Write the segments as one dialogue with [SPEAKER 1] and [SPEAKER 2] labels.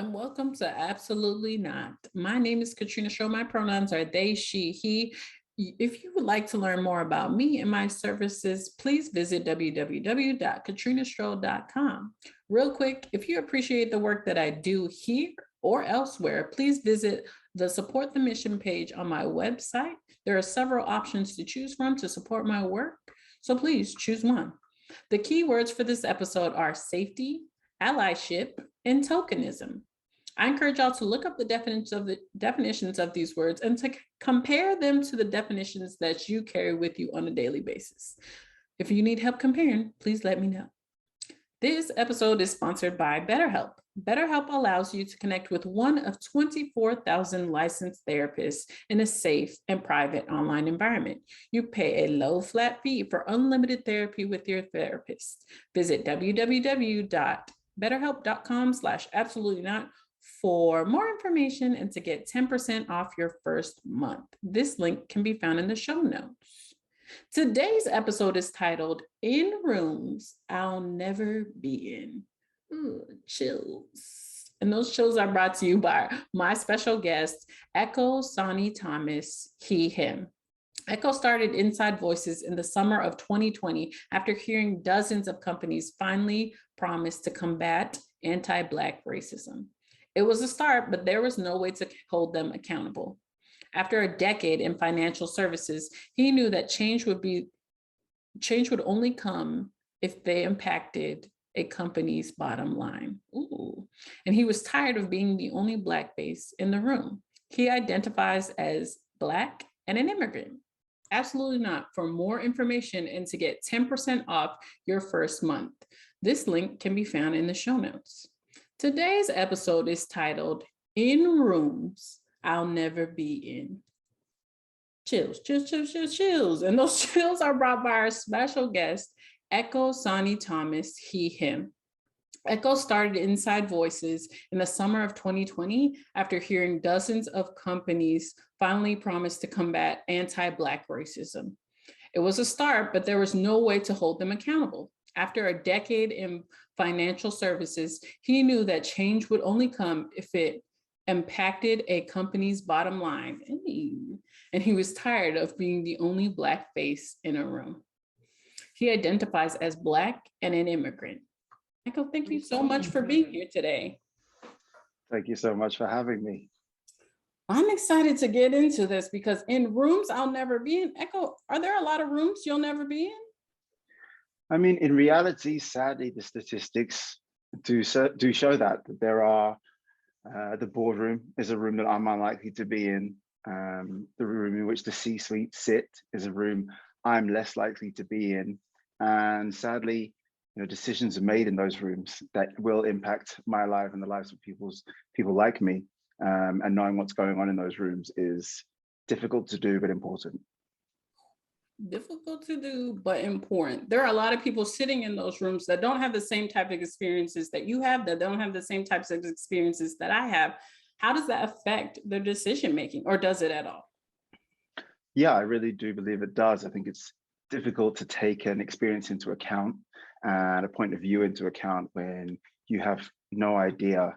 [SPEAKER 1] and welcome to Absolutely Not. My name is Katrina Stroh. My pronouns are they, she, he. If you would like to learn more about me and my services, please visit www.katrinastroh.com. Real quick, if you appreciate the work that I do here or elsewhere, please visit the Support the Mission page on my website. There are several options to choose from to support my work, so please choose one. The keywords for this episode are safety, allyship, and tokenism. I encourage y'all to look up the definitions of these words and to compare them to the definitions that you carry with you on a daily basis. If you need help comparing, please let me know. This episode is sponsored by BetterHelp. BetterHelp allows you to connect with one of 24,000 licensed therapists in a safe and private online environment. You pay a low flat fee for unlimited therapy with your therapist. Visit www.betterhelp.com/absolutely-not for more information and to get 10% off your first month. This link can be found in the show notes. Today's episode is titled In Rooms I'll Never Be In. Ooh, chills. And those chills are brought to you by my special guest, Ekow Sanni-Thomas, he, him. Ekow started Inside Voices in the summer of 2020 after hearing dozens of companies finally promise to combat anti-Black racism. It was a start, but there was no way to hold them accountable. After a decade in financial services, he knew that change would only come if they impacted a company's bottom line. Ooh. And he was tired of being the only Black face in the room. He identifies as Black and an immigrant. Absolutely not. For more information and to get 10% off your first month, this link can be found in the show notes. Today's episode is titled In Rooms I'll Never Be In. Chills, chills, chills, chills, chills. And those chills are brought by our special guest, Ekow Sanni-Thomas, he, him. Ekow started Inside Voices in the summer of 2020 after hearing dozens of companies finally promise to combat anti-Black racism. It was a start, but there was no way to hold them accountable. After a decade in financial services, he knew that change would only come if it impacted a company's bottom line. And he was tired of being the only Black face in a room. He identifies as Black and an immigrant. Ekow, thank you so much for being here today.
[SPEAKER 2] Thank you so much for having me.
[SPEAKER 1] I'm excited to get into this because in rooms I'll never be in. Ekow, are there a lot of rooms you'll never be in?
[SPEAKER 2] I mean, in reality, sadly, the statistics do show that there are, the boardroom is a room that I'm unlikely to be in. The room in which the C-suite sit is a room I'm less likely to be in. And sadly, decisions are made in those rooms that will impact my life and the lives of people like me. And knowing what's going on in those rooms is difficult to do, but important.
[SPEAKER 1] Difficult to do, but important. There are a lot of people sitting in those rooms that don't have the same type of experiences that you have, that don't have the same types of experiences that I have. How does that affect their decision making, or does it at all?
[SPEAKER 2] Yeah, I really do believe it does. I think it's difficult to take an experience into account and a point of view into account when you have no idea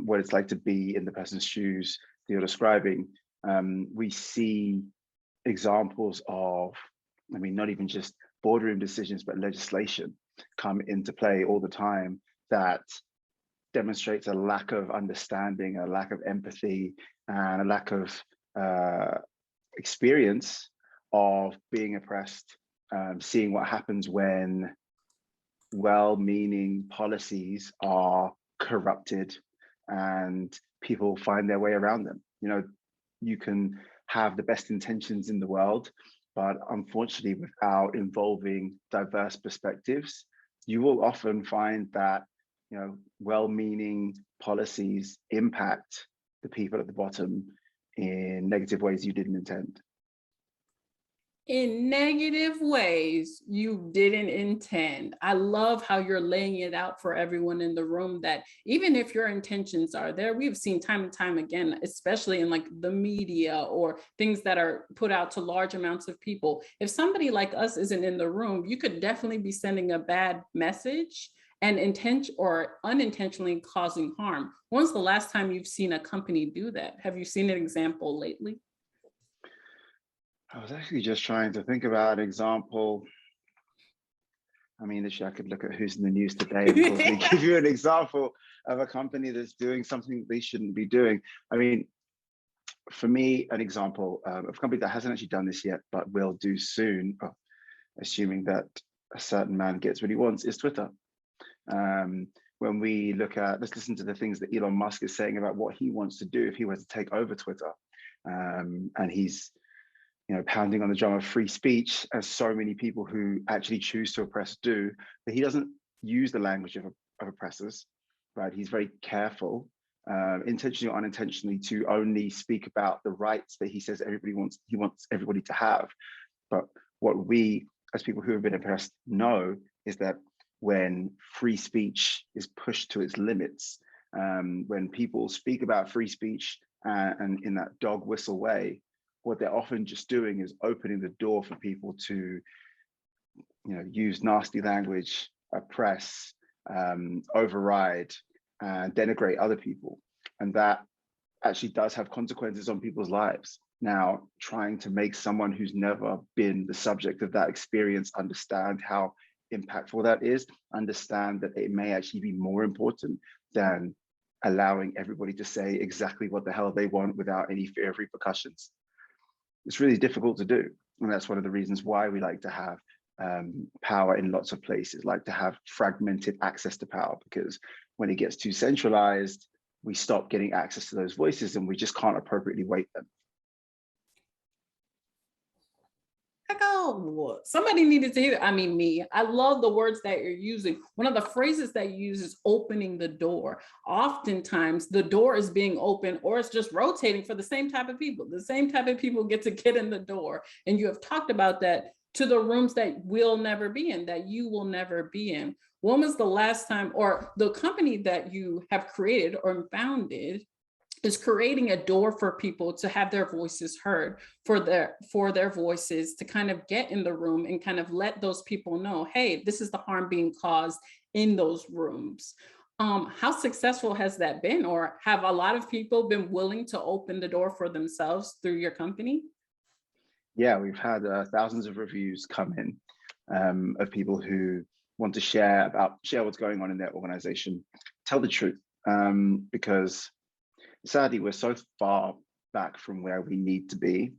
[SPEAKER 2] what it's like to be in the person's shoes that you're describing. We see examples of, I mean, not even just boardroom decisions, but legislation come into play all the time that demonstrates a lack of understanding, a lack of empathy, and a lack of experience of being oppressed, seeing what happens when well-meaning policies are corrupted and people find their way around them. You can have the best intentions in the world, but unfortunately, without involving diverse perspectives, you will often find that well-meaning policies impact the people at the bottom in negative ways you didn't intend.
[SPEAKER 1] In negative ways you didn't intend. I love how you're laying it out for everyone in the room that even if your intentions are there, we've seen time and time again, especially in like the media or things that are put out to large amounts of people. If somebody like us isn't in the room, you could definitely be sending a bad message and intention or unintentionally causing harm. When's the last time you've seen a company do that? Have you seen an example lately?
[SPEAKER 2] I was actually just trying to think about an example. I mean, actually, I could look at who's in the news today and probably give you an example of a company that's doing something they shouldn't be doing. I mean, for me, an example of a company that hasn't actually done this yet, but will do soon, assuming that a certain man gets what he wants, is Twitter. When we look at, let's listen to the things that Elon Musk is saying about what he wants to do if he were to take over Twitter. And he's, pounding on the drum of free speech, as so many people who actually choose to oppress do, but he doesn't use the language of oppressors, right? He's very careful, intentionally or unintentionally, to only speak about the rights that he says he wants everybody to have. But what we, as people who have been oppressed, know is that when free speech is pushed to its limits, when people speak about free speech and in that dog whistle way, what they're often just doing is opening the door for people to, use nasty language, oppress, override, and denigrate other people. And that actually does have consequences on people's lives. Now, trying to make someone who's never been the subject of that experience understand how impactful that is, understand that it may actually be more important than allowing everybody to say exactly what the hell they want without any fear of repercussions. It's really difficult to do. And that's one of the reasons why we like to have power in lots of places, like to have fragmented access to power, because when it gets too centralized, we stop getting access to those voices and we just can't appropriately weight them.
[SPEAKER 1] Ekow, somebody needed to hear. I mean, me. I love the words that you're using. One of the phrases that you use is opening the door. Oftentimes, the door is being open or it's just rotating for the same type of people. The same type of people get to get in the door. And you have talked about that to the rooms that we'll never be in, that you will never be in. When was the last time, or the company that you have created or founded is creating a door for people to have their voices heard, for their voices to kind of get in the room and kind of let those people know, hey, this is the harm being caused in those rooms. How successful has that been? Or have a lot of people been willing to open the door for themselves through your company?
[SPEAKER 2] Yeah, we've had thousands of reviews come in of people who want to share what's going on in their organization, tell the truth, because sadly, we're so far back from where we need to be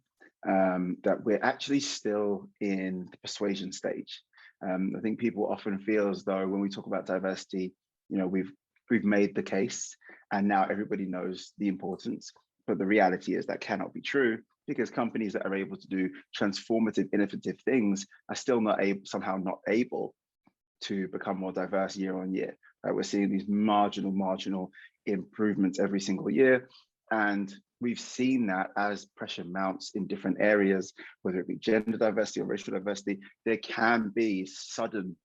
[SPEAKER 2] that we're actually still in the persuasion stage. I think people often feel as though when we talk about diversity, we've made the case and now everybody knows the importance. But the reality is that cannot be true, because companies that are able to do transformative, innovative things are still somehow not able to become more diverse year on year. Right? We're seeing these marginal improvements every single year. And we've seen that as pressure mounts in different areas, whether it be gender diversity or racial diversity, there can be sudden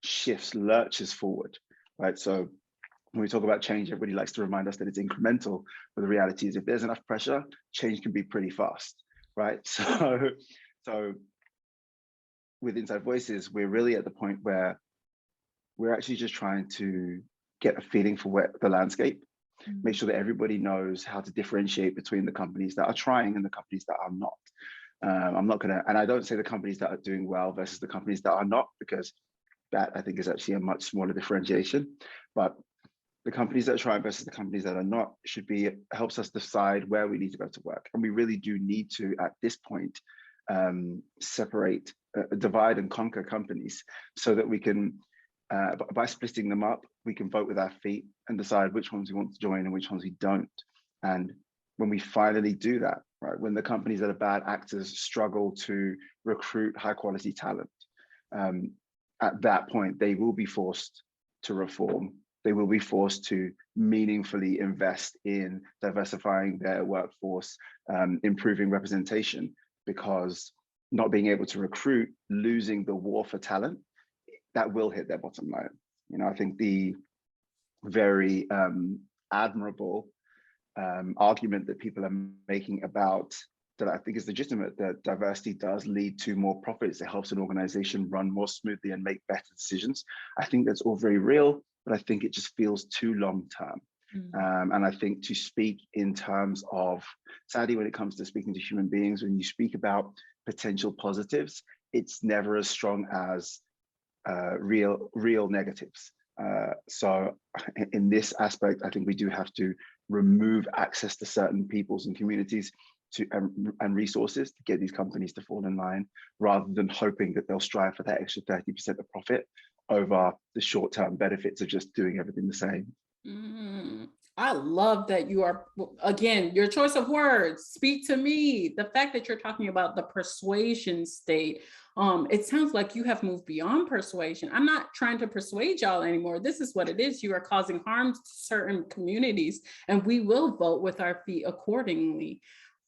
[SPEAKER 2] shifts, lurches forward, right? So when we talk about change, everybody likes to remind us that it's incremental, but the reality is if there's enough pressure, change can be pretty fast, right? So with Inside Voices, we're really at the point where we're actually just trying to get a feeling for the landscape, make sure that everybody knows how to differentiate between the companies that are trying and the companies that are not. I'm not gonna, and I don't say the companies that are doing well versus the companies that are not, because that I think is actually a much smaller differentiation. But the companies that are trying versus the companies that are not helps us decide where we need to go to work. And we really do need to, at this point, separate, divide and conquer companies so that we can, by splitting them up, we can vote with our feet and decide which ones we want to join and which ones we don't. And when we finally do that, right, when the companies that are bad actors struggle to recruit high quality talent, at that point, they will be forced to reform. They will be forced to meaningfully invest in diversifying their workforce, improving representation, because not being able to recruit, losing the war for talent, that will hit their bottom line. I think the very admirable argument that people are making about that I think is legitimate, that diversity does lead to more profits. It helps an organization run more smoothly and make better decisions. I think that's all very real, but I think it just feels too long term. And I think to speak in terms of, sadly, when it comes to speaking to human beings, when you speak about potential positives, it's never as strong as real negatives. So in this aspect, I think we do have to remove access to certain peoples and communities and resources to get these companies to fall in line, rather than hoping that they'll strive for that extra 30% of profit over the short-term benefits of just doing everything the same.
[SPEAKER 1] I love that you are, again, your choice of words, speak to me. The fact that you're talking about the persuasion state, it sounds like you have moved beyond persuasion. I'm not trying to persuade y'all anymore. This is what it is. You are causing harm to certain communities, and we will vote with our feet accordingly.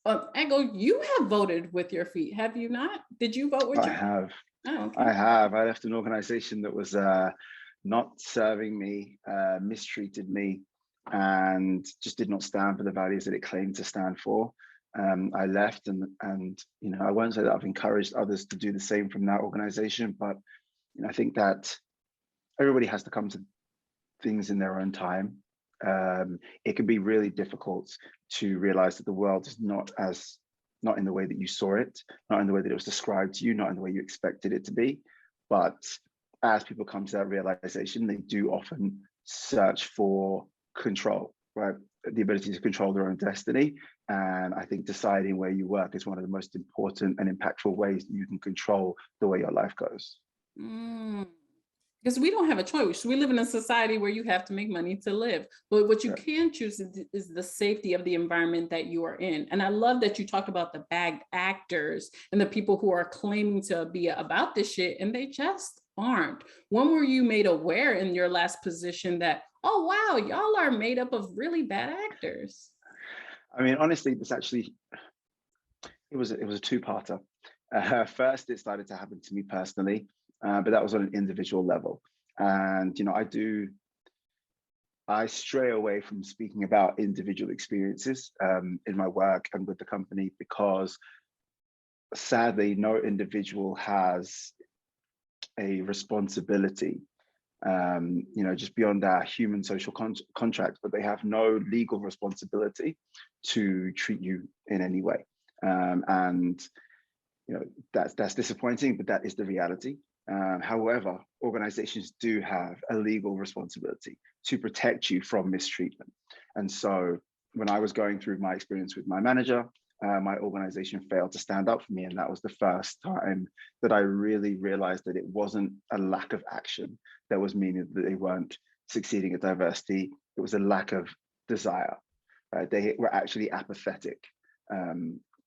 [SPEAKER 1] Ekow, you have voted with your feet, have you not? Did you vote with your feet?
[SPEAKER 2] I have.
[SPEAKER 1] Oh, okay.
[SPEAKER 2] I have. I left an organization that was not serving me, mistreated me, and just did not stand for the values that it claimed to stand for. I left, and I won't say that I've encouraged others to do the same from that organization, but I think that everybody has to come to things in their own time. It can be really difficult to realize that the world is not in the way that you saw it, not in the way that it was described to you, not in the way you expected it to be. But as people come to that realization, they do often search for control, right? The ability to control their own destiny. And I think deciding where you work is one of the most important and impactful ways that you can control the way your life goes.
[SPEAKER 1] Because we don't have a choice. We live in a society where you have to make money to live. But what you can choose is the safety of the environment that you are in. And I love that you talked about the bagged actors and the people who are claiming to be about this shit, and they just aren't. When were you made aware in your last position that, oh, wow, y'all are made up of really bad actors?
[SPEAKER 2] I mean, honestly, it was a two-parter. First, it started to happen to me personally. But that was on an individual level. And, I stray away from speaking about individual experiences in my work and with the company, because sadly, no individual has a responsibility, just beyond our human social contract, but they have no legal responsibility to treat you in any way. And, that's disappointing, but that is the reality. However, organizations do have a legal responsibility to protect you from mistreatment. And so when I was going through my experience with my manager, my organization failed to stand up for me. And that was the first time that I really realized that it wasn't a lack of action that was meaning that they weren't succeeding at diversity. It was a lack of desire. They were actually apathetic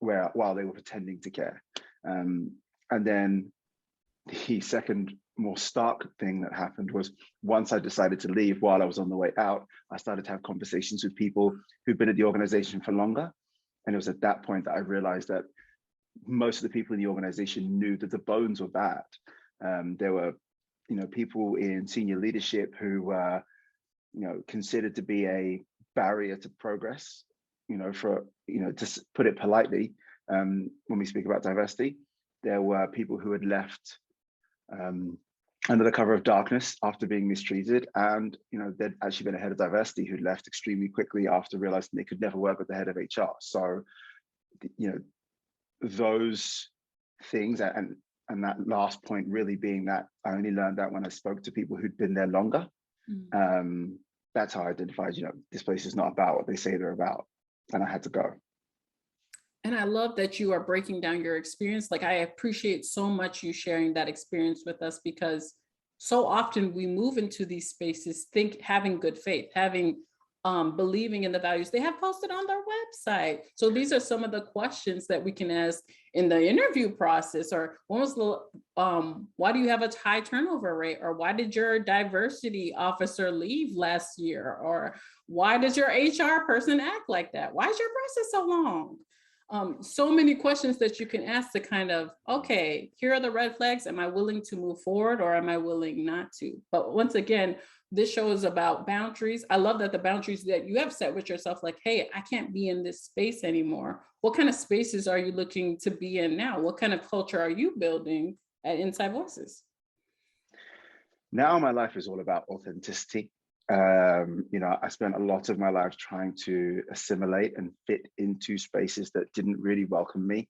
[SPEAKER 2] while they were pretending to care. And then the second more stark thing that happened was, once I decided to leave, while I was on the way out, I started to have conversations with people who'd been at the organization for longer. And it was at that point that I realized that most of the people in the organization knew that the bones were bad. There were, people in senior leadership who were, considered to be a barrier to progress, to put it politely. When we speak about diversity, there were people who had left under the cover of darkness after being mistreated, and there'd actually been a head of diversity who'd left extremely quickly after realizing they could never work with the head of HR. So those things, and that last point really being that I only learned that when I spoke to people who'd been there longer. That's how I identified, this place is not about what they say they're about, and I had to go.
[SPEAKER 1] And I love that you are breaking down your experience. Like, I appreciate so much you sharing that experience with us, because so often we move into these spaces having good faith, believing in the values they have posted on their website. So these are some of the questions that we can ask in the interview process. Or why do you have a high turnover rate? Or why did your diversity officer leave last year? Or why does your HR person act like that? Why is your process so long? So many questions that you can ask to kind of, okay, here are the red flags. Am I willing to move forward or am I willing not to? But once again, this show is about boundaries. I love that the boundaries that you have set with yourself, like, hey, I can't be in this space anymore. What kind of spaces are you looking to be in now? What kind of culture are you building at Inside Voices?
[SPEAKER 2] Now my life is all about authenticity. I spent a lot of my life trying to assimilate and fit into spaces that didn't really welcome me.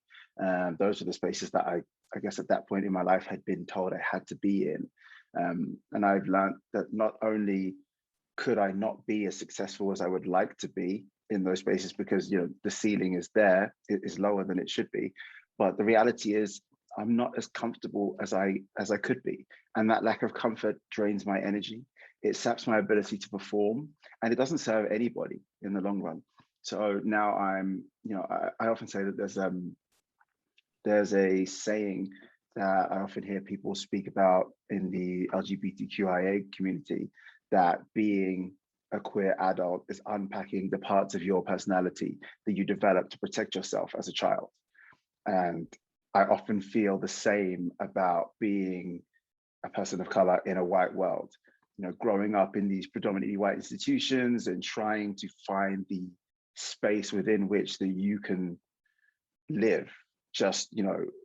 [SPEAKER 2] Those are the spaces that I guess at that point in my life had been told I had to be in. And I've learned that not only could I not be as successful as I would like to be in those spaces because the ceiling is there, it is lower than it should be. But the reality is I'm not as comfortable as I could be. And that lack of comfort drains my energy. It saps my ability to perform, and it doesn't serve anybody in the long run. So now I often say that there's a saying that I often hear people speak about in the LGBTQIA community, that being a queer adult is unpacking the parts of your personality that you develop to protect yourself as a child. And I often feel the same about being a person of color in a white world. Growing up in these predominantly white institutions and trying to find the space within which that you can live, just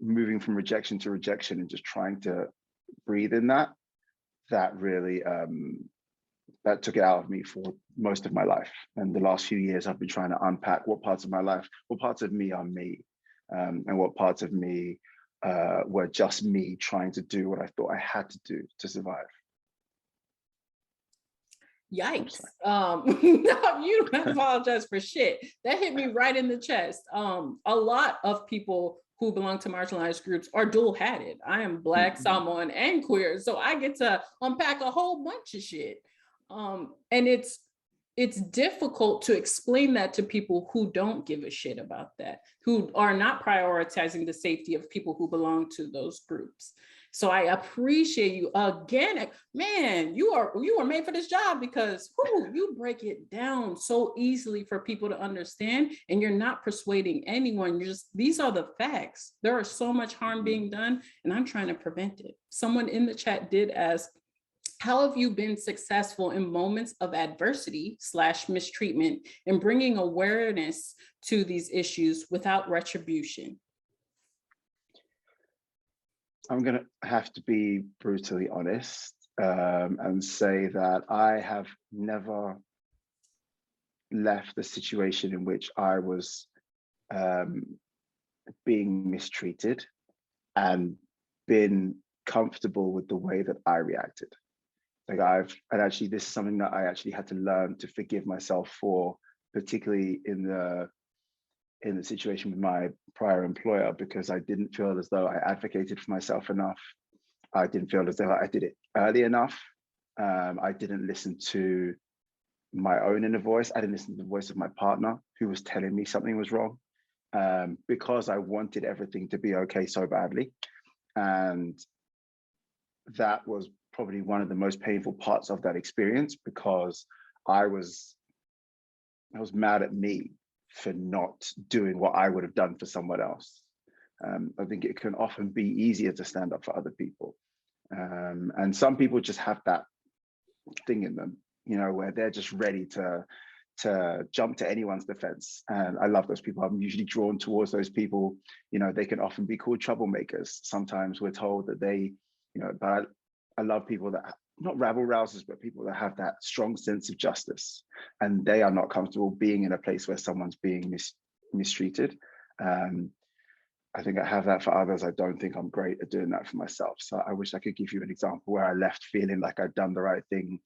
[SPEAKER 2] moving from rejection to rejection and just trying to breathe in that really that took it out of me for most of my life. And the last few years I've been trying to unpack what parts of my life, what parts of me are me, and what parts of me were just me trying to do what I thought I had to do to survive.
[SPEAKER 1] Yikes. No, you don't apologize for shit. That hit me right in the chest. A lot of people who belong to marginalized groups are dual-hatted. I am Black, Samoan, and queer, so I get to unpack a whole bunch of shit. And it's difficult to explain that to people who don't give a shit about that, who are not prioritizing the safety of people who belong to those groups. So I appreciate you again, man. You are made for this job because you break it down so easily for people to understand, and you're not persuading anyone. These are the facts. There is so much harm being done, and I'm trying to prevent it. Someone in the chat did ask, how have you been successful in moments of adversity / mistreatment in bringing awareness to these issues without retribution?
[SPEAKER 2] I'm going to have to be brutally honest and say that I have never left the situation in which I was being mistreated and been comfortable with the way that I reacted. And actually, this is something that I actually had to learn to forgive myself for, particularly in the situation with my prior employer, because I didn't feel as though I advocated for myself enough. I didn't feel as though I did it early enough. I didn't listen to my own inner voice. I didn't listen to the voice of my partner who was telling me something was wrong, because I wanted everything to be okay so badly. And that was probably one of the most painful parts of that experience, because I was mad at me for not doing what I would have done for someone else. I think it can often be easier to stand up for other people. And some people just have that thing in them, where they're just ready to jump to anyone's defense. And I love those people. I'm usually drawn towards those people. They can often be called troublemakers. Sometimes we're told that but I love people that, not rabble rousers, but people that have that strong sense of justice, and they are not comfortable being in a place where someone's being mistreated. I think I have that for others. I don't think I'm great at doing that for myself. So I wish I could give you an example where I left feeling like I'd done the right thing,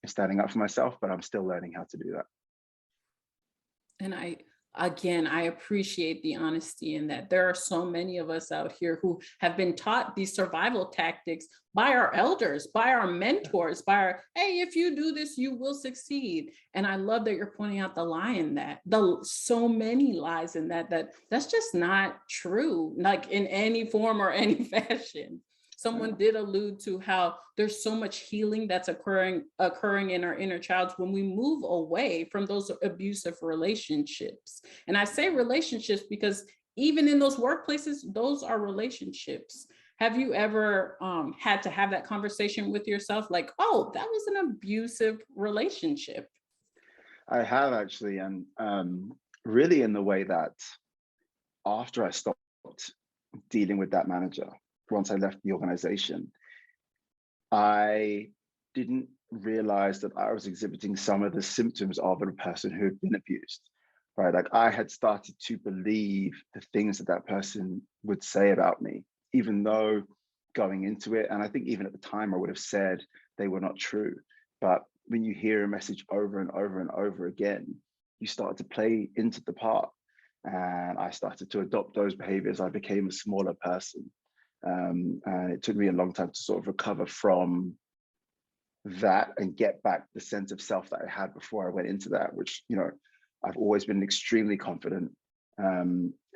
[SPEAKER 2] standing up for myself, but I'm still learning how to do that.
[SPEAKER 1] And I appreciate the honesty in that. There are so many of us out here who have been taught these survival tactics by our elders, by our mentors, hey, if you do this, you will succeed. And I love that you're pointing out the lie in that, so many lies in that's just not true, like in any form or any fashion. Someone did allude to how there's so much healing that's occurring in our inner child when we move away from those abusive relationships. And I say relationships because even in those workplaces, those are relationships. Have you ever had to have that conversation with yourself, like, oh, that was an abusive relationship?
[SPEAKER 2] I have actually, and really in the way that after I stopped dealing with that manager, once I left the organization, I didn't realize that I was exhibiting some of the symptoms of a person who had been abused, right? Like I had started to believe the things that that person would say about me, even though going into it, and I think even at the time I would have said they were not true. But when you hear a message over and over and over again, you start to play into the part. And I started to adopt those behaviors. I became a smaller person. And it took me a long time to sort of recover from that and get back the sense of self that I had before I went into that, which, you know, I've always been extremely confident,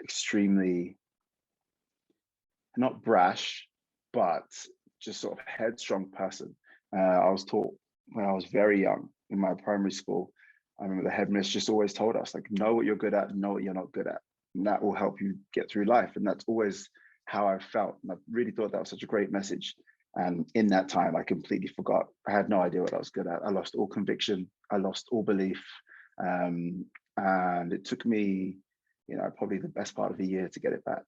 [SPEAKER 2] extremely not brash, but just sort of headstrong person. I was taught when I was very young in my primary school. I remember the headmistress just always told us, like, know what you're good at, know what you're not good at. And that will help you get through life. And that's always how I felt. And I really thought that was such a great message. And in that time, I completely forgot. I had no idea what I was good at. I lost all conviction. I lost all belief. And it took me, you know, probably the best part of a year to get it back.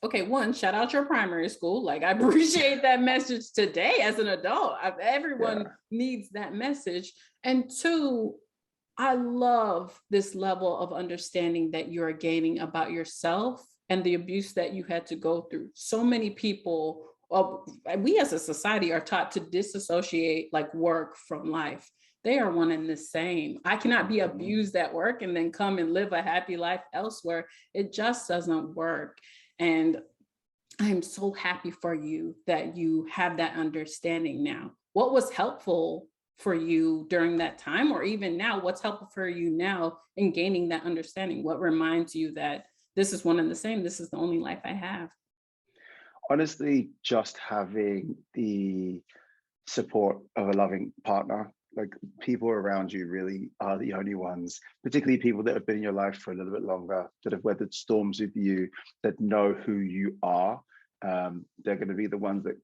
[SPEAKER 1] Okay, one, shout out your primary school. Like, I appreciate that message today as an adult. Everyone
[SPEAKER 2] Yeah.
[SPEAKER 1] needs that message. And two, I love this level of understanding that you're gaining about yourself and the abuse that you had to go through. So many people, we as a society are taught to disassociate like work from life. They are one and the same. I cannot be abused at work and then come and live a happy life elsewhere. It just doesn't work. And I'm so happy for you that you have that understanding now. What was helpful for you during that time, or even now, what's helpful for you now in gaining that understanding? What reminds you that this is one and the same, this is the only life I have?
[SPEAKER 2] Honestly, just having the support of a loving partner, like people around you really are the only ones, particularly people that have been in your life for a little bit longer, that have weathered storms with you, that know who you are. They're going to be the ones that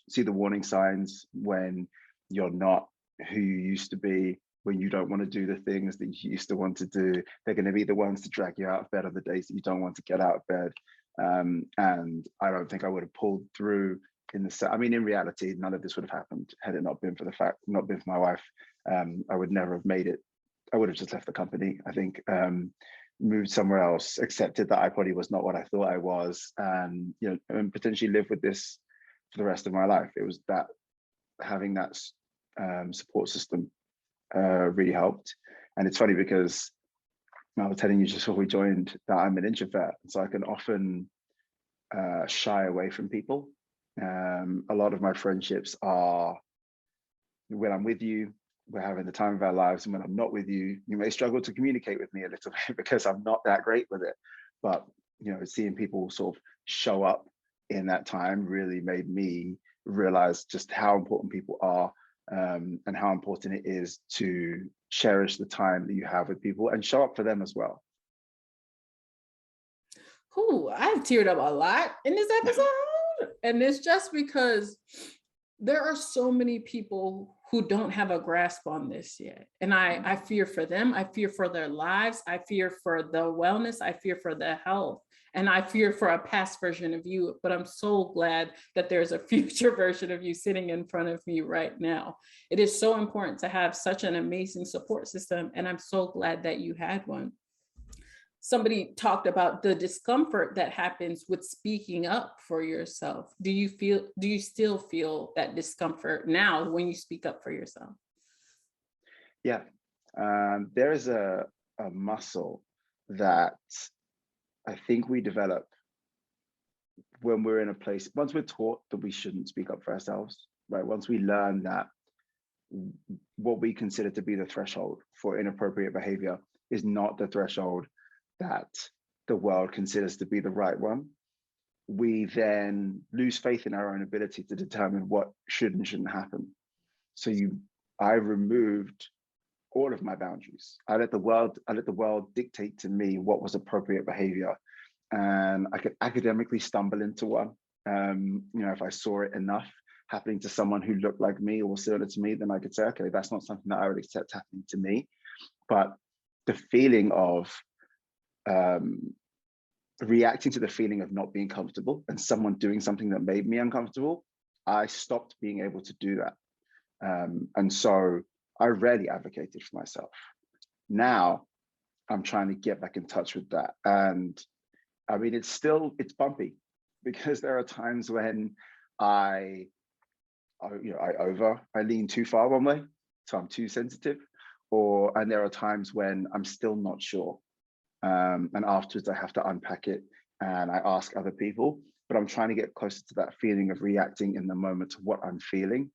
[SPEAKER 2] see the warning signs when you're not who you used to be, when you don't want to do the things that you used to want to do. They're going to be the ones to drag you out of bed on the days that you don't want to get out of bed. And I don't think I would have pulled through I mean, in reality, none of this would have happened had it not been for not been for my wife. I would never have made it. I would have just left the company, I think, moved somewhere else, accepted that I probably was not what I thought I was, and, you know, and potentially live with this for the rest of my life. It was that having that support system really helped. And it's funny because I was telling you just before we joined that I'm an introvert, so I can often shy away from people. A lot of my friendships are when I'm with you, we're having the time of our lives, and when I'm not with you, you may struggle to communicate with me a little bit because I'm not that great with it. But, you know, seeing people sort of show up in that time really made me realize just how important people are, and how important it is to cherish the time that you have with people and show up for them as well.
[SPEAKER 1] Ooh, I've teared up a lot in this episode. And it's just because there are so many people who don't have a grasp on this yet. And I fear for them. I fear for their lives. I fear for the wellness. I fear for their health. And I fear for a past version of you. But I'm so glad that there's a future version of you sitting in front of me right now. It is so important to have such an amazing support system. And I'm so glad that you had one. Somebody talked about the discomfort that happens with speaking up for yourself. Do you still feel that discomfort now when you speak up for yourself?
[SPEAKER 2] Yeah, there is a muscle that I think we develop when we're in a place, once we're taught that we shouldn't speak up for ourselves, right? Once we learn that what we consider to be the threshold for inappropriate behavior is not the threshold that the world considers to be the right one. we then lose faith in our own ability to determine what should and shouldn't happen. So I removed all of my boundaries. I let the world dictate to me what was appropriate behavior. And I could academically stumble into one. If I saw it enough happening to someone who looked like me or similar to me, then I could say, okay, that's not something that I would accept happening to me. But the feeling of reacting to the feeling of not being comfortable and someone doing something that made me uncomfortable, I stopped being able to do that. And so I rarely advocated for myself. Now I'm trying to get back in touch with that. And I mean, it's bumpy, because there are times when I lean too far one way, so I'm too sensitive, and there are times when I'm still not sure. And afterwards I have to unpack it and I ask other people, but I'm trying to get closer to that feeling of reacting in the moment to what I'm feeling.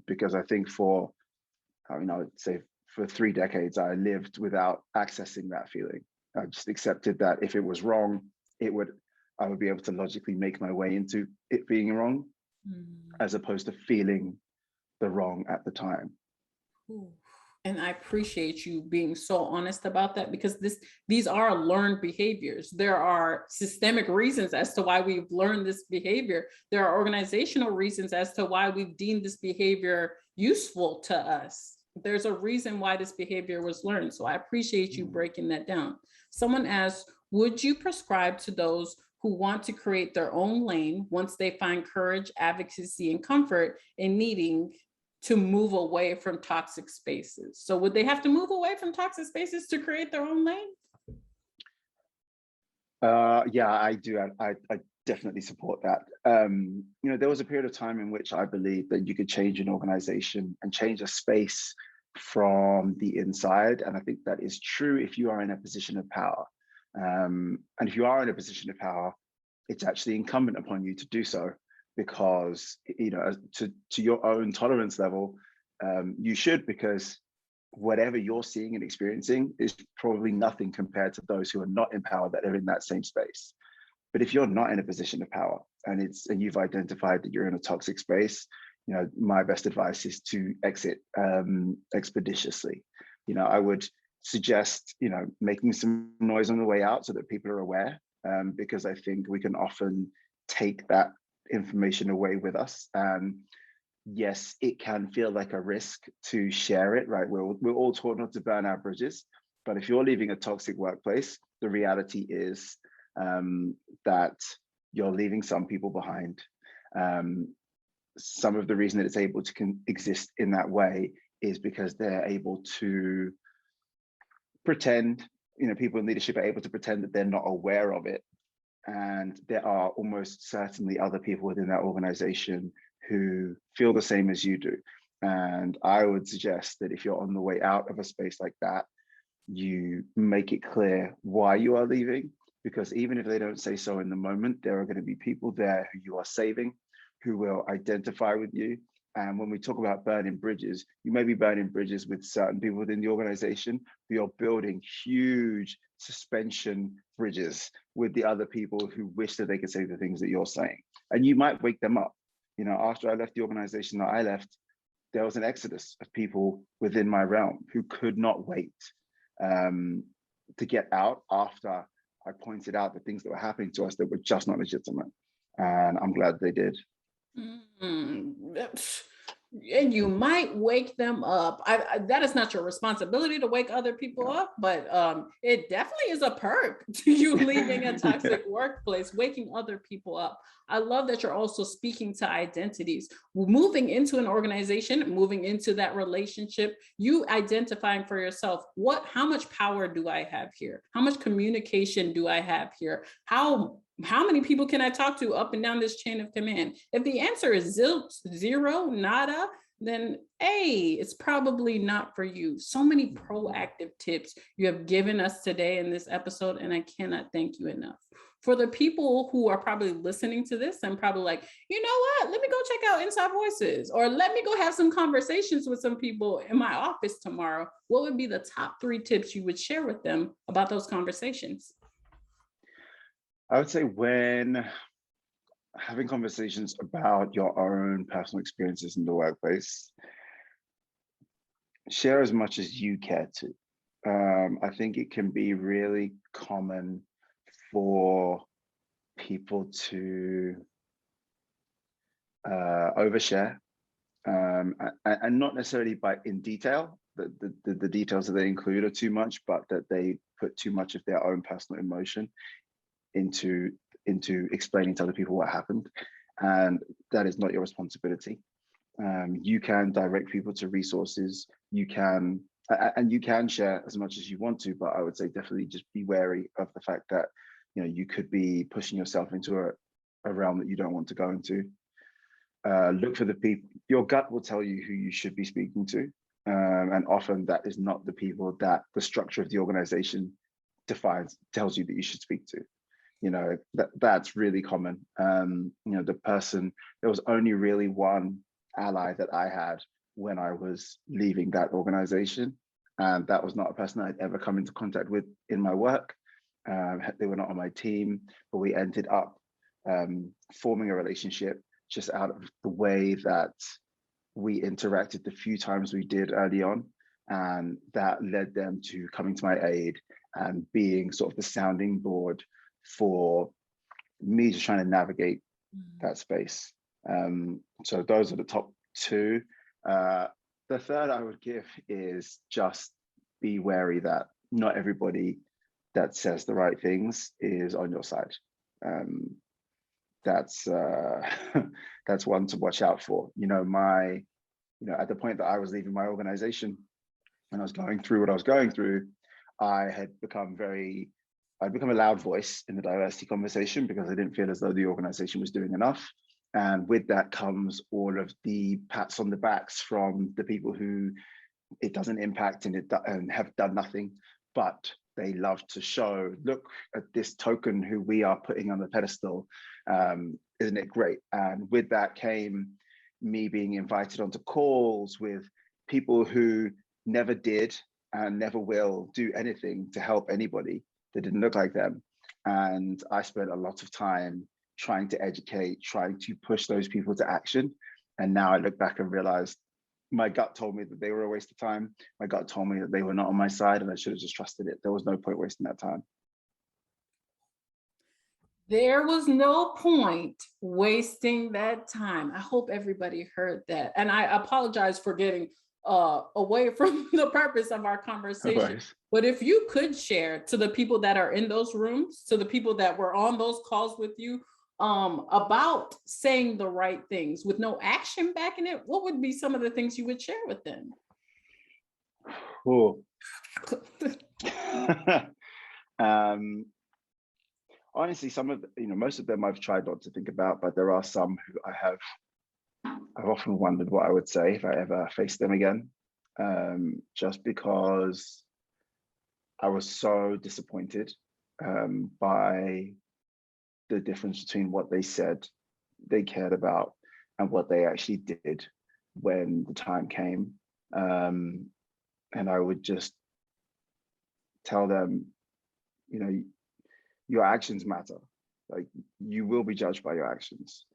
[SPEAKER 2] Because I think I would say for 3 decades, I lived without accessing that feeling. I just accepted that if it was wrong, I would be able to logically make my way into it being wrong, as opposed to feeling the wrong at the time.
[SPEAKER 1] Ooh. And I appreciate you being so honest about that, because these are learned behaviors. There are systemic reasons as to why we've learned this behavior. There are organizational reasons as to why we've deemed this behavior useful to us. There's a reason why this behavior was learned. So I appreciate you breaking that down. Someone asked, would you prescribe to those who want to create their own lane once they find courage, advocacy, and comfort in needing to move away from toxic spaces? So would they have to move away from toxic spaces to create their own lane?
[SPEAKER 2] Yeah, I do. I definitely support that. There was a period of time in which I believed that you could change an organization and change a space from the inside. And I think that is true if you are in a position of power. And if you are in a position of power, it's actually incumbent upon you to do so, because to your own tolerance level, you should, because whatever you're seeing and experiencing is probably nothing compared to those who are not in power that are in that same space. But if you're not in a position of power and you've identified that you're in a toxic space, my best advice is to exit expeditiously. I would suggest making some noise on the way out so that people are aware, because I think we can often take that information away with us. And yes, it can feel like a risk to share it, right? We're all taught not to burn our bridges, but if you're leaving a toxic workplace, the reality is that you're leaving some people behind. Some of the reason that it's able to exist in that way is because they're able to pretend, people in leadership are able to pretend that they're not aware of it. And there are almost certainly other people within that organization who feel the same as you do. And I would suggest that if you're on the way out of a space like that, you make it clear why you are leaving, because even if they don't say so in the moment, there are going to be people there who you are saving, who will identify with you. And when we talk about burning bridges, you may be burning bridges with certain people within the organization, but you're building huge suspension bridges with the other people who wish that they could say the things that you're saying. And you might wake them up. After I left the organization that I left, there was an exodus of people within my realm who could not wait to get out after I pointed out the things that were happening to us that were just not legitimate. And I'm glad they did.
[SPEAKER 1] And you might wake them up. That is not your responsibility to wake other people up, but it definitely is a perk to you leaving a toxic workplace, waking other people up. I love that you're also speaking to identities. Moving into an organization, moving into that relationship, you identifying for yourself, how much power do I have here? How much communication do I have here? How many people can I talk to up and down this chain of command? If the answer is zero, nada, then it's probably not for you. So many proactive tips you have given us today in this episode, and I cannot thank you enough. For the people who are probably listening to this and probably like, you know what, let me go check out Inside Voices, or let me go have some conversations with some people in my office tomorrow, what would be the top 3 tips you would share with them about those conversations?
[SPEAKER 2] I would say when having conversations about your own personal experiences in the workplace. Share as much as you care to. I think it can be really common for people to overshare, and not necessarily in detail. The details that they include are too much, but that they put too much of their own personal emotion into explaining to other people what happened, and that is not your responsibility. You can direct people to resources. You can share as much as you want to, but I would say definitely just be wary of the fact that you could be pushing yourself into a realm that you don't want to go into. Look for the people. Your gut will tell you who you should be speaking to, and often that is not the people that the structure of the organization tells you that you should speak to. That's really common. The person, there was only really one ally that I had when I was leaving that organization, and that was not a person I'd ever come into contact with in my work. They were not on my team, but we ended up forming a relationship just out of the way that we interacted the few times we did early on, and that led them to coming to my aid and being sort of the sounding board for me just trying to navigate that space. So those are the top two. The third I would give is just be wary that not everybody that says the right things is on your side. That's that's one to watch out for. At the point that I was leaving my organization and I was going through what I was going through, I'd become a loud voice in the diversity conversation because I didn't feel as though the organization was doing enough. And with that comes all of the pats on the backs from the people who it doesn't impact and have done nothing, but they love to show, look at this token who we are putting on the pedestal. Isn't it great? And with that came me being invited onto calls with people who never did and never will do anything to help anybody that didn't look like them. And I spent a lot of time trying to educate, trying to push those people to action. And now I look back and realize my gut told me that they were a waste of time. My gut told me that they were not on my side and I should have just trusted it. There was no point wasting that time.
[SPEAKER 1] There was no point wasting that time. I hope everybody heard that. And I apologize for getting away from the purpose of our conversation. But if you could share to the people that are in those rooms, to the people that were on those calls with you, about saying the right things with no action backing it, what would be some of the things you would share with them?
[SPEAKER 2] Cool. Honestly, most of them I've tried not to think about, but there are some who I've often wondered what I would say if I ever faced them again, just because I was so disappointed by the difference between what they said they cared about and what they actually did when the time came. And I would just tell them, your actions matter. Like, you will be judged by your actions.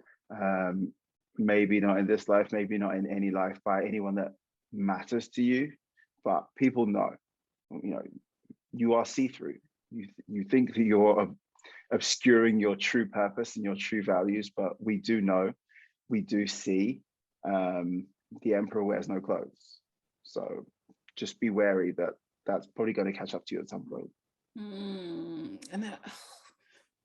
[SPEAKER 2] Maybe not in this life, maybe not in any life, by anyone that matters to you, but people know, you are see-through. You think that you're obscuring your true purpose and your true values, but we do know, we do see, the emperor wears no clothes. So just be wary that that's probably going to catch up to you at some point.
[SPEAKER 1] And that,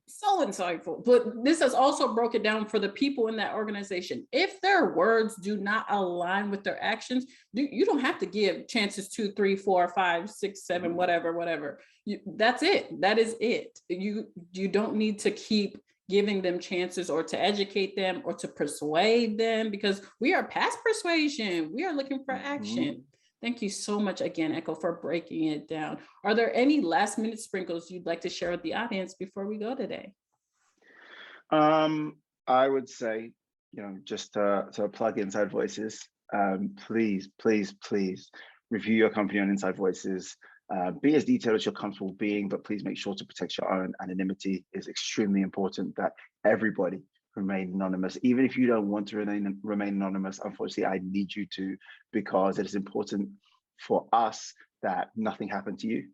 [SPEAKER 1] so insightful. But this has also broken down for the people in that organization. If their words do not align with their actions, you don't have to give chances 2, 3, 4, 5, 6, 7, whatever. That's it. That is it. You don't need to keep giving them chances or to educate them or to persuade them, because we are past persuasion. We are looking for action. Thank you so much again, Ekow, for breaking it down. Are there any last minute sprinkles you'd like to share with the audience before we go today?
[SPEAKER 2] I would say, just to plug Inside Voices, please review your company on Inside Voices. Be as detailed as you're comfortable being, but please make sure to protect your own anonymity. Is extremely important that everybody remain anonymous. Even if you don't want to remain anonymous, unfortunately, I need you to, because it is important for us that nothing happened to you.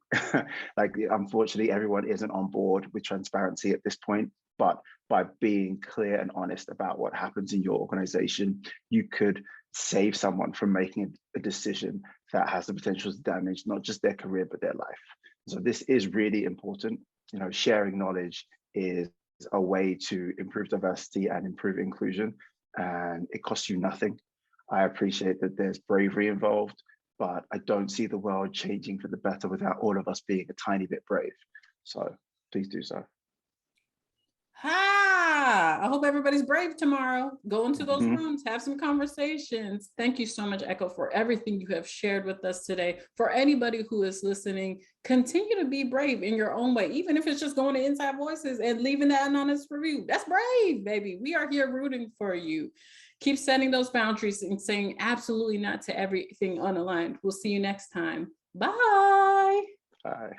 [SPEAKER 2] Like, unfortunately, everyone isn't on board with transparency at this point, but by being clear and honest about what happens in your organization, you could save someone from making a decision that has the potential to damage not just their career, but their life. So this is really important. You know, sharing knowledge is a way to improve diversity and improve inclusion, and it costs you nothing. I appreciate that there's bravery involved, but I don't see the world changing for the better without all of us being a tiny bit brave. So please do so.
[SPEAKER 1] I hope everybody's brave tomorrow. Go into those rooms, have some conversations. Thank you so much, Ekow, for everything you have shared with us today. For anybody who is listening, continue to be brave in your own way, even if it's just going to Inside Voices and leaving that anonymous review. That's brave, baby. We are here rooting for you. Keep setting those boundaries and saying absolutely not to everything unaligned. We'll see you next time. Bye.
[SPEAKER 2] Bye.